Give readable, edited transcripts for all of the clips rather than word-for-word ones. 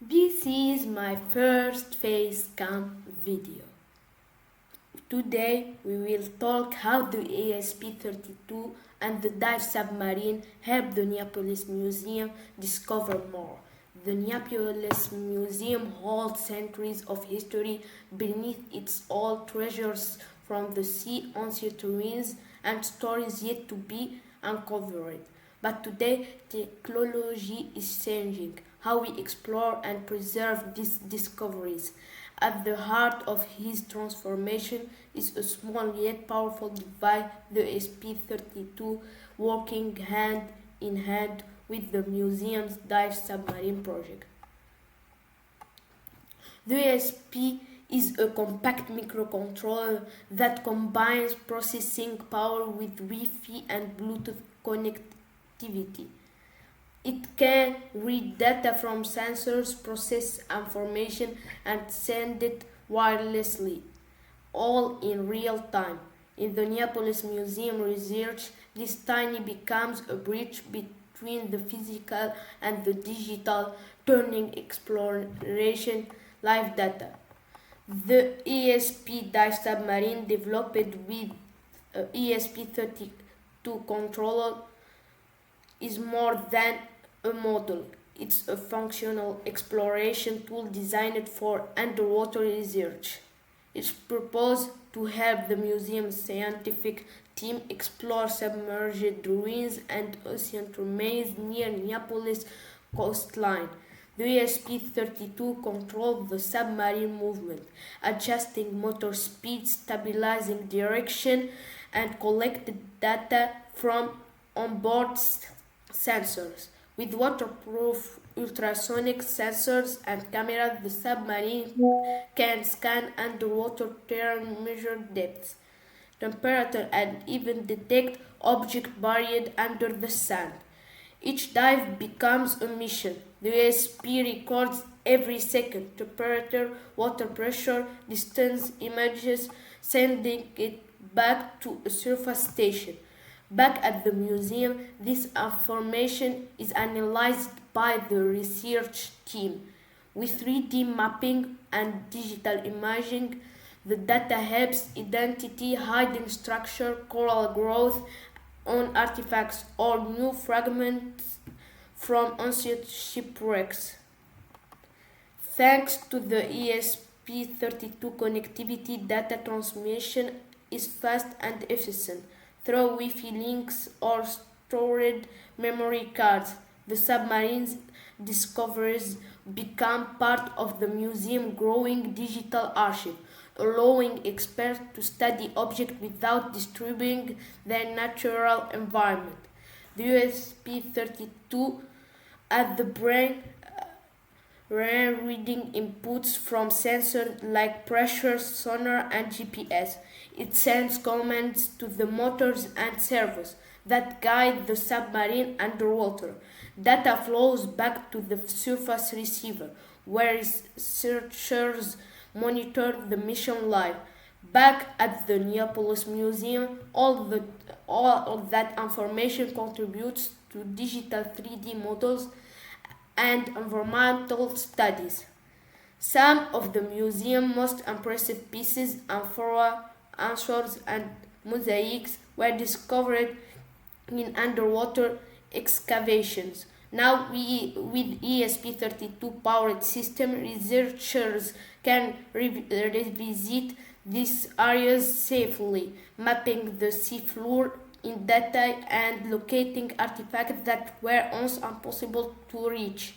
This is my first face cam video. Today we will talk how the ESP-32 and the DIVE submarine help the Neapolis Museum discover more. The Neapolis Museum holds centuries of history beneath its old treasures from the sea, ancient ruins, and stories yet to be uncovered. But today, technology is changing how we explore and preserve these discoveries. At the heart of his transformation is a small yet powerful device, the ESP-32, working hand in hand with the museum's DIVE submarine project. The ESP is a compact microcontroller that combines processing power with Wi-Fi and Bluetooth connectivity. It can read data from sensors, process information, and send it wirelessly, all in real time. In the Neapolis Museum research, this tiny becomes a bridge between the physical and the digital, turning exploration live data. The ESP-DIVE submarine developed with ESP-32 controller is more than a model. It's a functional exploration tool designed for underwater research. It's proposed to help the museum's scientific team explore submerged ruins and ancient remains near Neapolis coastline. The ESP-32 controls the submarine movement, adjusting motor speed, stabilizing direction, and collected data from onboard sensors. With waterproof ultrasonic sensors and cameras, the submarine can scan underwater terrain, measure depth, temperature, and even detect objects buried under the sand. Each dive becomes a mission. The ESP records every second temperature, water pressure, distance images, sending it back to a surface station. Back at the museum, this information is analyzed by the research team. With 3D mapping and digital imaging, the data helps identity hidden structure, coral growth on artifacts, or new fragments from ancient shipwrecks. Thanks to the ESP-32 connectivity, data transmission is fast and efficient. Through Wi-Fi links or stored memory cards, the submarine's discoveries become part of the museum's growing digital archive, allowing experts to study objects without disturbing their natural environment. The ESP-32 at the brain reading inputs from sensors like pressure, sonar, and GPS. It sends commands to the motors and servos that guide the submarine underwater. Data flows back to the surface receiver, where researchers monitor the mission live. Back at the Neapolis Museum, all of that information contributes to digital 3D models and environmental studies. Some of the museum's most impressive pieces, amphora, anchors, and mosaics were discovered in underwater excavations. Now, with ESP-32 powered system, researchers can revisit these areas safely, mapping the seafloor in data and locating artifacts that were once impossible to reach.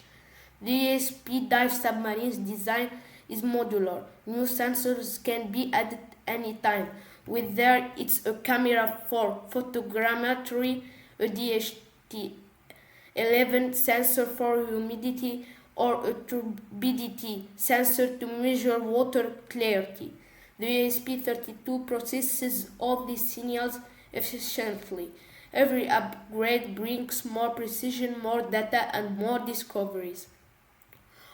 The ESP-DIVE submarine's design is modular. New sensors can be added anytime. Whether it's a camera for photogrammetry, a DHT11 sensor for humidity, or a turbidity sensor to measure water clarity. The ESP-32 processes all these signals efficiently. Every upgrade brings more precision, more data, and more discoveries.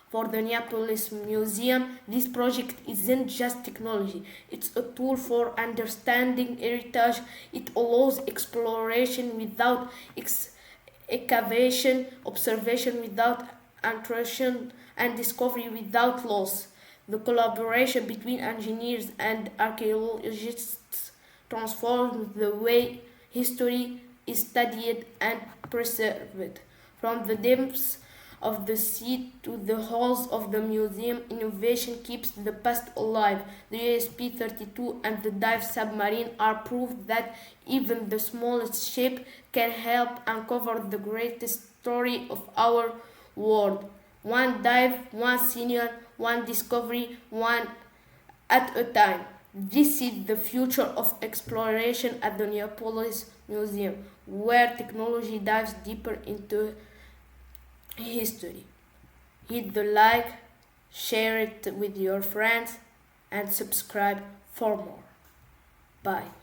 For the Neapolis Museum, this project isn't just technology, it's a tool for understanding heritage. It allows exploration without excavation, observation without intrusion and discovery without loss. The collaboration between engineers and archaeologists transforms the way history is studied and preserved. From the depths of the sea to the halls of the museum, innovation keeps the past alive. The ESP-32 and the DIVE submarine are proof that even the smallest shape can help uncover the greatest story of our world. One dive, one signal, one discovery, one at a time. This is the future of exploration at the Neapolis Museum, where technology dives deeper into history. Hit the like, share it with your friends, and subscribe for more. Bye.